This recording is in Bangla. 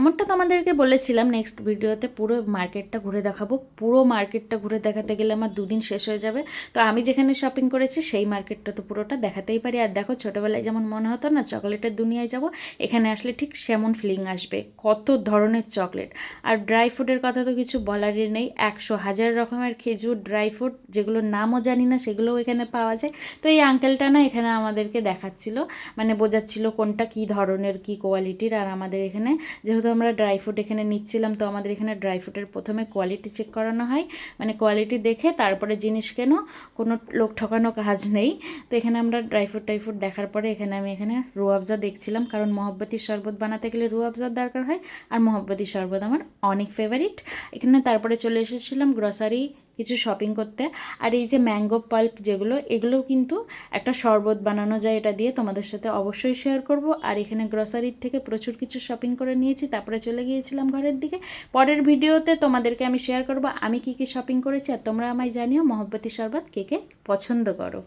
যেমনটা তোমাদেরকে বলেছিলাম নেক্সট ভিডিওতে পুরো মার্কেটটা ঘুরে দেখাবো। পুরো মার্কেটটা ঘুরে দেখাতে গেলে আমার 2 দিন শেষ হয়ে যাবে। তো আমি যেখানে শপিং করেছি সেই মার্কেটটা তো পুরোটা দেখাতেই পারি। আর দেখো, ছোটোবেলায় যেমন মনে হতো না চকলেটের দুনিয়ায় যাব, এখানে আসলে ঠিক সেমন ফিলিং আসবে। কত ধরনের চকলেট, আর ড্রাই ফ্রুটের কথা তো কিছু বলারই নেই। 100,000 রকমের খেজুর, ড্রাই ফ্রুট, যেগুলোর নামও জানি না সেগুলোও এখানে পাওয়া যায়। তো এই আঙ্কেলটা না এখানে আমাদেরকে দেখাচ্ছিল, মানে বোঝাচ্ছিল কোনটা কী ধরনের কী কোয়ালিটির। আর আমাদের এখানে যেহেতু আমরা ড্রাই ফ্রুট এখানে নিচ্ছিলাম, তো আমাদের এখানে ড্রাই ফ্রুটের প্রথমে কোয়ালিটি চেক করানো হয়, মানে কোয়ালিটি দেখে তারপরে জিনিস কেনো, কোনো লোক ঠকানো কাজ নেই। তো এখানে আমরা ড্রাই ফ্রুট দেখার পরে আমি এখানে রুয়াবজা দেখছিলাম, কারণ মহব্বতির শরবত বানাতে গেলে রুয়াবজার দরকার হয়, আর মহব্বতির শরবত আমার অনেক ফেভারিট। এখানে তারপরে চলে এসেছিলাম গ্রসারি কিছু শপিং করতে। আর এই যে ম্যাঙ্গো পাল্প যেগুলো, এগুলোও কিন্তু একটা শরবত বানানো যায় এটা দিয়ে, তোমাদের সাথে অবশ্যই শেয়ার করব। আর এখানে গ্রসারির থেকে প্রচুর কিছু শপিং করে নিয়েছি, তারপরে চলে গিয়েছিলাম ঘরের দিকে। পরের ভিডিওতে তোমাদেরকে আমি শেয়ার করব আমি কী কী শপিং করেছি, আর তোমরা আমায় জানিও মহব্বতী শরবত কে কে পছন্দ করো।